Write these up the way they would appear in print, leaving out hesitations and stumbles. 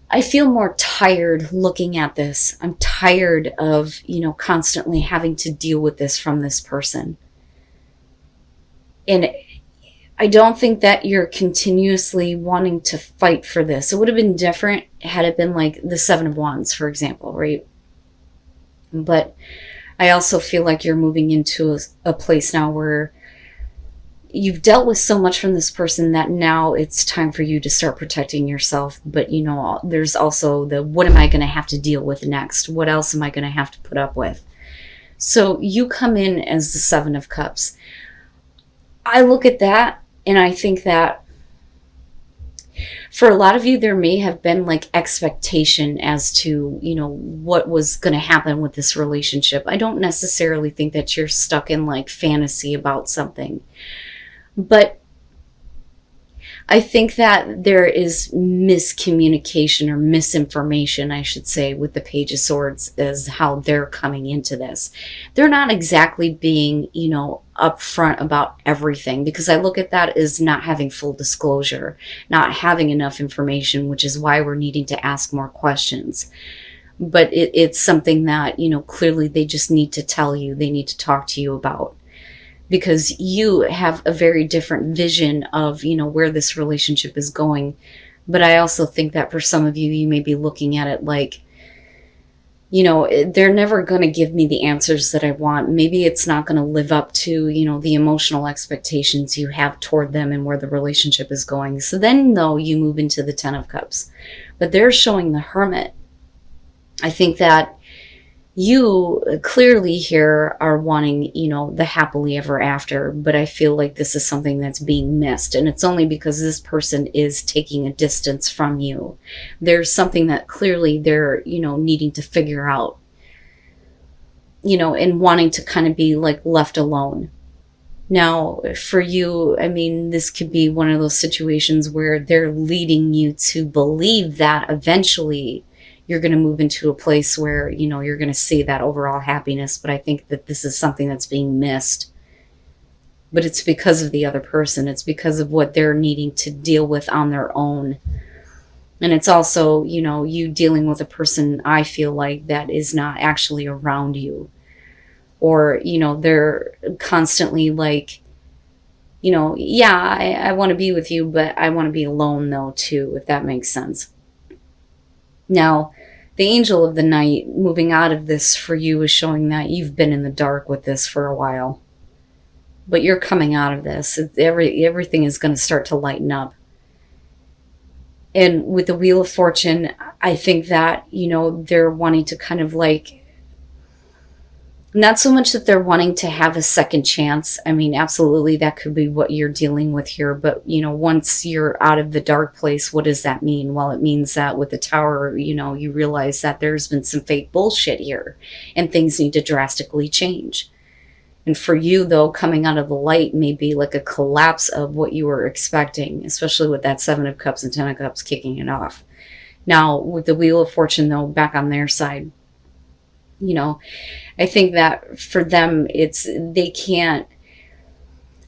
I feel more tired looking at this. I'm tired of, constantly having to deal with this from this person. And I don't think that you're continuously wanting to fight for this. It would have been different had it been like the Seven of Wands, for example, right? But I also feel like you're moving into a place now where you've dealt with so much from this person that now it's time for you to start protecting yourself. But, there's also the, what am I going to have to deal with next? What else am I going to have to put up with? So you come in as the Seven of Cups. I look at that and I think that for a lot of you, there may have been like expectation as to, what was going to happen with this relationship. I don't necessarily think that you're stuck in like fantasy about something, but I think that there is miscommunication or misinformation, I should say, with the Page of Swords as how they're coming into this. They're not exactly being, upfront about everything, because I look at that as not having full disclosure, not having enough information, which is why we're needing to ask more questions. But it's something that, clearly they just need to tell you, they need to talk to you about. Because you have a very different vision of, where this relationship is going. But I also think that for some of you, you may be looking at it like, they're never going to give me the answers that I want. Maybe it's not going to live up to, the emotional expectations you have toward them and where the relationship is going. So then, though, you move into the Ten of Cups. But they're showing the Hermit. I think that you clearly here are wanting, the happily ever after, but I feel like this is something that's being missed. And it's only because this person is taking a distance from you. There's something that clearly they're, needing to figure out, and wanting to kind of be like left alone. Now, for you, I mean, this could be one of those situations where they're leading you to believe that eventually you're going to move into a place where, you're going to see that overall happiness. But I think that this is something that's being missed. But it's because of the other person. It's because of what they're needing to deal with on their own. And it's also, you dealing with a person, I feel like, that is not actually around you. Or, they're constantly like, yeah, I want to be with you, but I want to be alone though too, if that makes sense. Now, the Angel of the Night moving out of this for you is showing that you've been in the dark with this for a while. But you're coming out of this. Everything is going to start to lighten up. And with the Wheel of Fortune, I think that, they're wanting to kind of like, not so much that they're wanting to have a second chance. I mean, absolutely, that could be what you're dealing with here. But, once you're out of the dark place, what does that mean? Well, it means that with the Tower, you realize that there's been some fake bullshit here and things need to drastically change. And for you, though, coming out of the light may be like a collapse of what you were expecting, especially with that Seven of Cups and Ten of Cups kicking it off. Now, with the Wheel of Fortune, though, back on their side, I think that for them, they can't,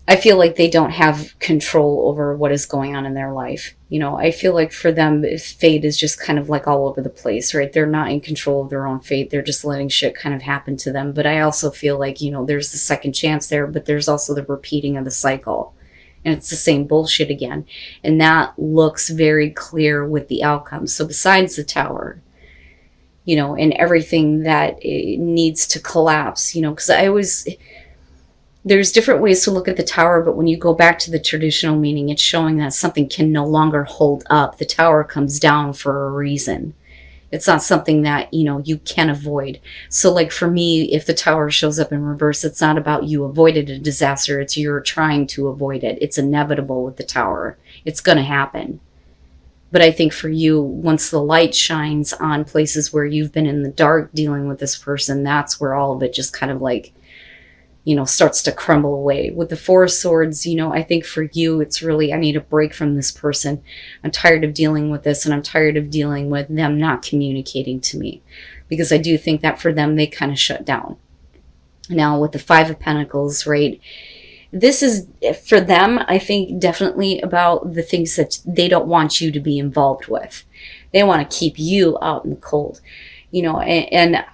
I feel like they don't have control over what is going on in their life. I feel like for them, fate is just kind of like all over the place, right? They're not in control of their own fate. They're just letting shit kind of happen to them. But I also feel like, there's the second chance there, but there's also the repeating of the cycle. And it's the same bullshit again. And that looks very clear with the outcome. So besides the Tower, and everything that needs to collapse, because there's different ways to look at the Tower, but when you go back to the traditional meaning, it's showing that something can no longer hold up. The Tower comes down for a reason. It's not something that, you can avoid. So like for me, if the Tower shows up in reverse, it's not about you avoided a disaster. It's you're trying to avoid it. It's inevitable with the Tower. It's going to happen. But I think for you, once the light shines on places where you've been in the dark dealing with this person, that's where all of it just kind of like, starts to crumble away. With the Four of Swords, I think for you, it's really, I need a break from this person. I'm tired of dealing with this, and I'm tired of dealing with them not communicating to me. Because I do think that for them, they kind of shut down. Now, with the Five of Pentacles, right? This is, for them, I think, definitely about the things that they don't want you to be involved with. They want to keep you out in the cold, and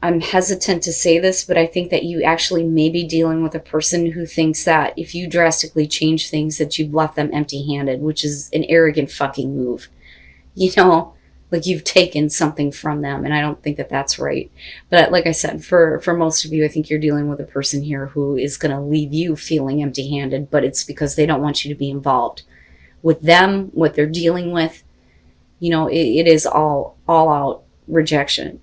I'm hesitant to say this, but I think that you actually may be dealing with a person who thinks that if you drastically change things, that you've left them empty-handed, which is an arrogant fucking move. Like you've taken something from them, and I don't think that that's right. But like I said, for most of you, I think you're dealing with a person here who is going to leave you feeling empty-handed, but it's because they don't want you to be involved with them, what they're dealing with. It is all out rejection.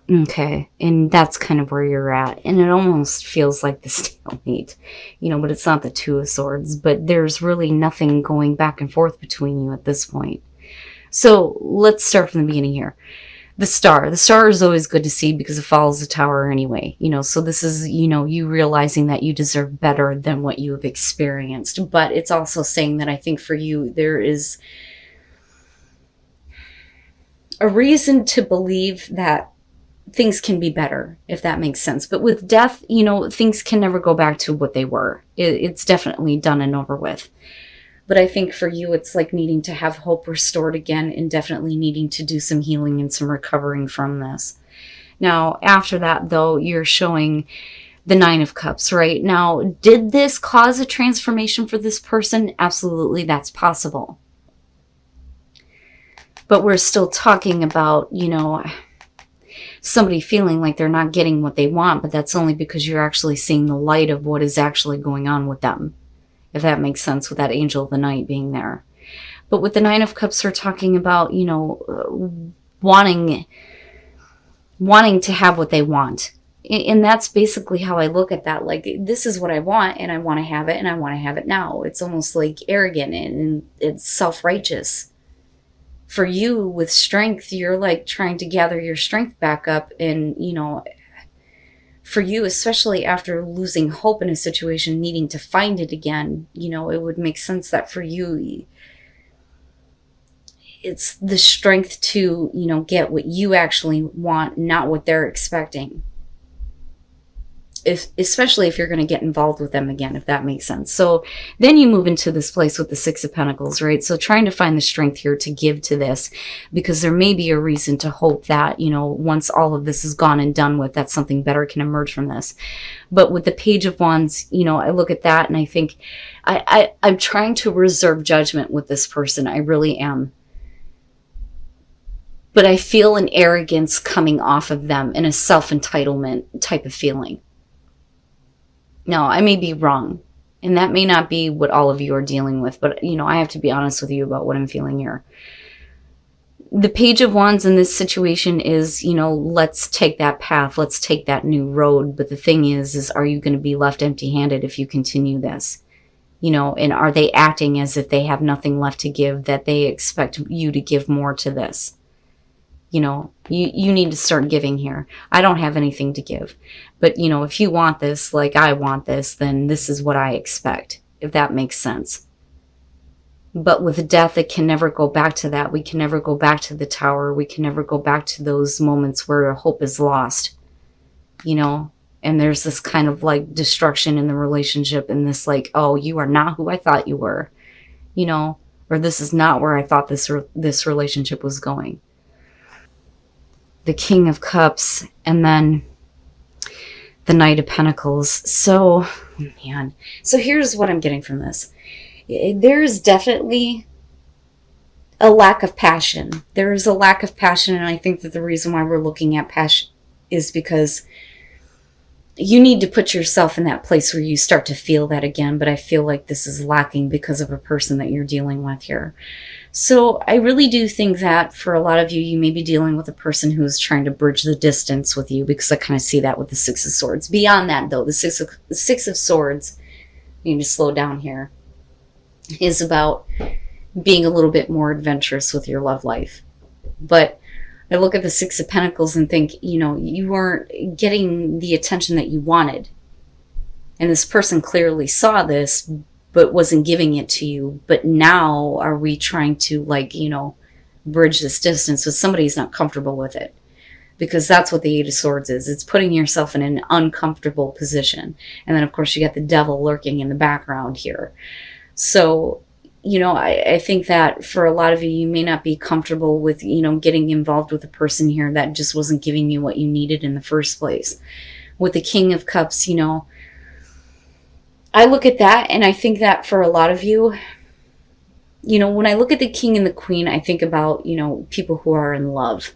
Okay, and that's kind of where you're at. And it almost feels like the stalemate, but it's not the Two of Swords. But there's really nothing going back and forth between you at this point. So let's start from the beginning here. The star. The star is always good to see because it follows the tower anyway. So this is, you realizing that you deserve better than what you have experienced. But it's also saying that I think for you, there is a reason to believe that things can be better, if that makes sense. But with death, things can never go back to what they were. It's definitely done and over with. But I think for you, it's like needing to have hope restored again, and definitely needing to do some healing and some recovering from this. Now, after that, though, you're showing the Nine of Cups, right? Now, did this cause a transformation for this person? Absolutely, that's possible. But we're still talking about, somebody feeling like they're not getting what they want, but that's only because you're actually seeing the light of what is actually going on with them, if that makes sense, with that angel of the night being there. But with the Nine of Cups, we're talking about, wanting to have what they want. And that's basically how I look at that. Like, this is what I want, and I want to have it, and I want to have it now. It's almost like arrogant, and it's self-righteous. For you, with strength, you're like trying to gather your strength back up. And, for you, especially after losing hope in a situation, needing to find it again, it would make sense that for you, it's the strength to, get what you actually want, not what they're expecting. Especially if you're going to get involved with them again, if that makes sense. So then you move into this place with the Six of Pentacles, right? So trying to find the strength here to give to this, because there may be a reason to hope that, once all of this is gone and done with, that something better can emerge from this. But with the Page of Wands, I look at that and I think I'm trying to reserve judgment with this person. I really am. But I feel an arrogance coming off of them and a self-entitlement type of feeling. Now, I may be wrong, and that may not be what all of you are dealing with, but, I have to be honest with you about what I'm feeling here. The Page of Wands in this situation is, let's take that path, let's take that new road, but the thing is are you going to be left empty-handed if you continue this? And are they acting as if they have nothing left to give, that they expect you to give more to this? You need to start giving here. I don't have anything to give. But, if you want this like I want this, then this is what I expect, if that makes sense. But with death, it can never go back to that. We can never go back to the tower. We can never go back to those moments where hope is lost, and there's this kind of like destruction in the relationship, and this like, oh, you are not who I thought you were, or this is not where I thought this relationship was going. The King of Cups, and then the Knight of Pentacles. So, man. So here's what I'm getting from this. There's definitely a lack of passion. There is a lack of passion, and I think that the reason why we're looking at passion is because you need to put yourself in that place where you start to feel that again, but I feel like this is lacking because of a person that you're dealing with here. So I really do think that for a lot of you, you may be dealing with a person who's trying to bridge the distance with you, because I kind of see that with the Six of Swords. Beyond that, though, the Six of Swords, you need to slow down here, is about being a little bit more adventurous with your love life. But I look at the Six of Pentacles and think, you weren't getting the attention that you wanted. And this person clearly saw this, but wasn't giving it to you. But now are we trying to bridge this distance with somebody who's not comfortable with it? Because that's what the Eight of Swords is. It's putting yourself in an uncomfortable position. And then, of course, you got the devil lurking in the background here. So I think that for a lot of you, you may not be comfortable with, getting involved with a person here that just wasn't giving you what you needed in the first place. With the King of Cups, I look at that and I think that for a lot of you, when I look at the King and the Queen, I think about, people who are in love,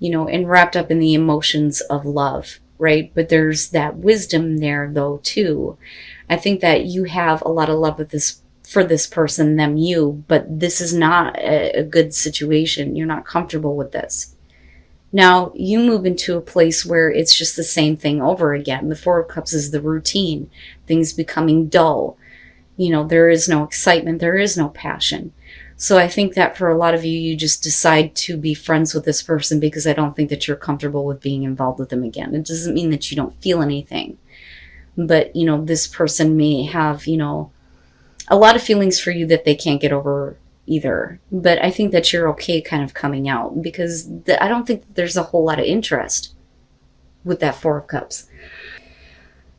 and wrapped up in the emotions of love, right? But there's that wisdom there, though, too. I think that you have a lot of love for this person, you, but this is not a good situation. You're not comfortable with this. Now, you move into a place where it's just the same thing over again. The Four of Cups is the routine, things becoming dull. There is no excitement, there is no passion. So I think that for a lot of you, you just decide to be friends with this person because I don't think that you're comfortable with being involved with them again. It doesn't mean that you don't feel anything. But, this person may have, a lot of feelings for you that they can't get over either. But I think that you're okay kind of coming out because I don't think that there's a whole lot of interest with that Four of Cups.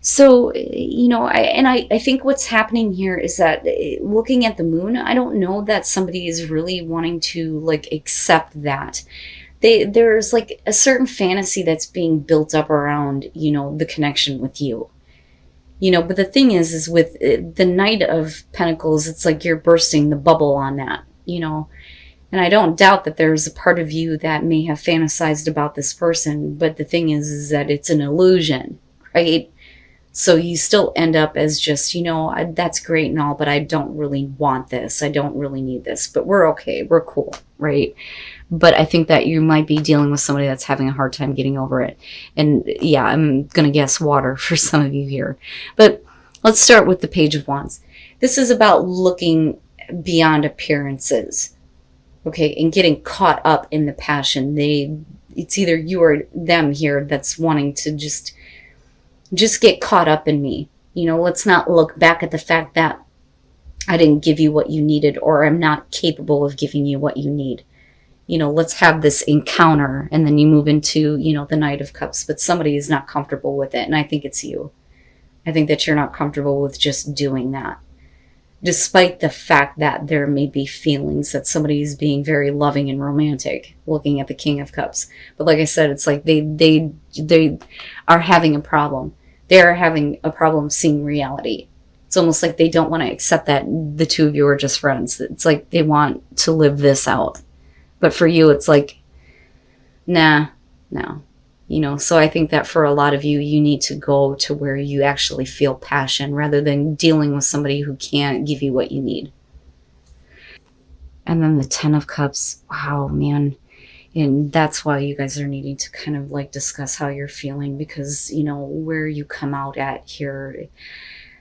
So, I think what's happening here is that looking at the moon, I don't know that somebody is really wanting to accept that. There's a certain fantasy that's being built up around, the connection with you. But the thing is with the Knight of Pentacles, it's like you're bursting the bubble on that, And I don't doubt that there's a part of you that may have fantasized about this person, but the thing is that it's an illusion, right? So you still end up as just, that's great and all, but I don't really want this. I don't really need this, but we're okay. We're cool, right? But I think that you might be dealing with somebody that's having a hard time getting over it. And yeah, I'm going to guess water for some of you here. But let's start with the Page of Wands. This is about looking beyond appearances, okay, and getting caught up in the passion. It's either you or them here that's wanting to just get caught up in me. Let's not look back at the fact that I didn't give you what you needed or I'm not capable of giving you what you need. Let's have this encounter, and then you move into, the Knight of Cups, but somebody is not comfortable with it, and I think it's you. I think that you're not comfortable with just doing that, despite the fact that there may be feelings that somebody is being very loving and romantic, looking at the King of Cups. But like I said, it's like they are having a problem. They're having a problem seeing reality. It's almost like they don't want to accept that the two of you are just friends. It's like they want to live this out. But for you, it's like, nah, no. So I think that for a lot of you, you need to go to where you actually feel passion rather than dealing with somebody who can't give you what you need. And then the Ten of Cups, wow, man. And that's why you guys are needing to kind of discuss how you're feeling because, where you come out at here,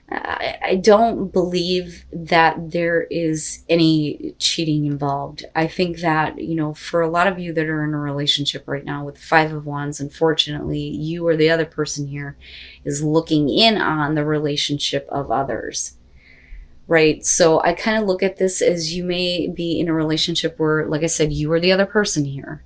I don't believe that there is any cheating involved. I think that, for a lot of you that are in a relationship right now with the Five of Wands, unfortunately, you or the other person here is looking in on the relationship of others, right? So I kind of look at this as you may be in a relationship where, like I said, you or the other person here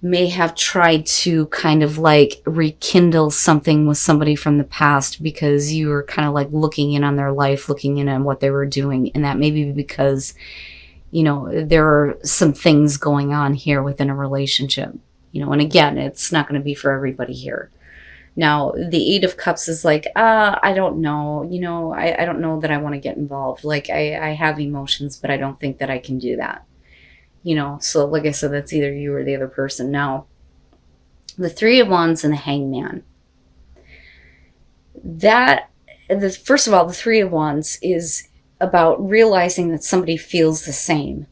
may have tried to kind of rekindle something with somebody from the past because you were kind of looking in on their life, looking in on what they were doing. And that may be because, there are some things going on here within a relationship, and again, it's not going to be for everybody here. Now, the Eight of Cups is I don't know, I don't know that I want to get involved. I have emotions, but I don't think that I can do that. So like I said, that's either you or the other person. Now, the Three of Wands and the Hangman. First of all, the Three of Wands is about realizing that somebody feels the same.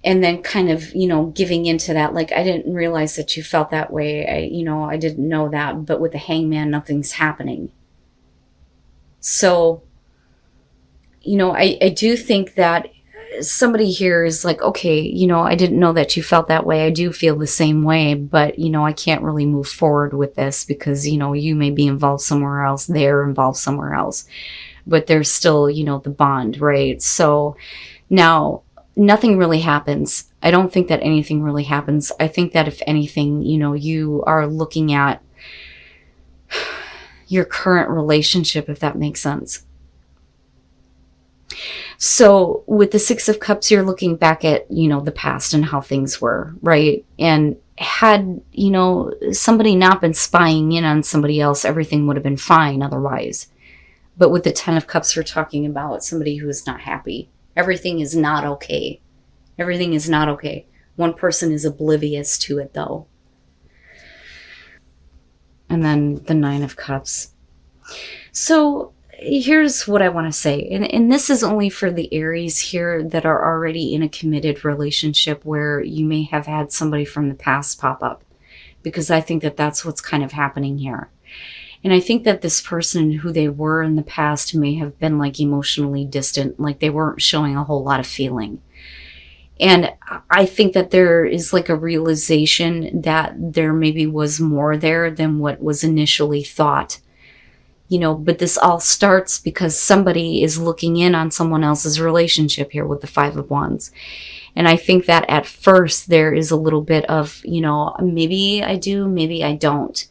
And then kind of, giving into that, I didn't realize that you felt that way. I didn't know that. But with the Hangman, nothing's happening. So, I do think that somebody here is okay, I didn't know that you felt that way. I do feel the same way, but, I can't really move forward with this because, you may be involved somewhere else. They're involved somewhere else, but there's still, the bond, right? So now nothing really happens. I don't think that anything really happens. I think that if anything, you are looking at your current relationship, if that makes sense. So with the Six of Cups, you're looking back at, the past and how things were, right? And had, somebody not been spying in on somebody else, everything would have been fine otherwise. But with the Ten of Cups, we're talking about somebody who is not happy. Everything is not okay. Everything is not okay. One person is oblivious to it, though. And then the Nine of Cups. So here's what I want to say. And this is only for the Aries here that are already in a committed relationship where you may have had somebody from the past pop up. Because I think that that's what's kind of happening here. And I think that this person, who they were in the past, may have been like emotionally distant, like they weren't showing a whole lot of feeling. And I think that there is like a realization that there maybe was more there than what was initially thought. But this all starts because somebody is looking in on someone else's relationship here with the Five of Wands. And I think that at first there is a little bit of, maybe I do, maybe I don't.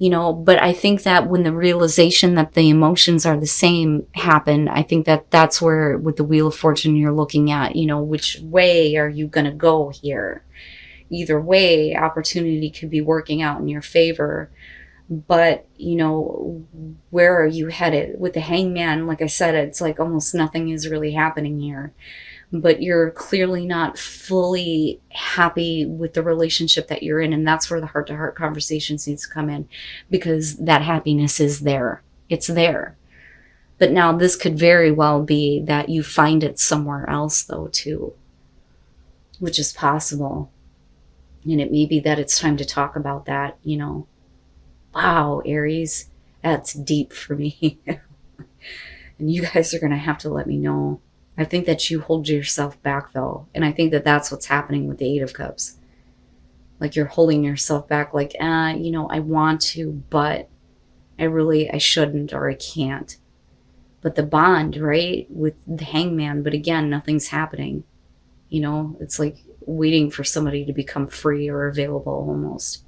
But I think that when the realization that the emotions are the same happen, I think that that's where with the Wheel of Fortune you're looking at, which way are you going to go here? Either way, opportunity could be working out in your favor. But, where are you headed? With the Hangman, like I said, it's like almost nothing is really happening here. But you're clearly not fully happy with the relationship that you're in. And that's where the heart-to-heart conversations needs to come in, because that happiness is there. It's there. But now this could very well be that you find it somewhere else, though, too, which is possible. And it may be that it's time to talk about that, Wow, Aries, that's deep for me. And you guys are going to have to let me know. I think that you hold yourself back, though. And I think that that's what's happening with the Eight of Cups. Like you're holding yourself back like, I want to, but I shouldn't, or I can't. But the bond, right, with the Hangman, but again, nothing's happening. It's like waiting for somebody to become free or available almost.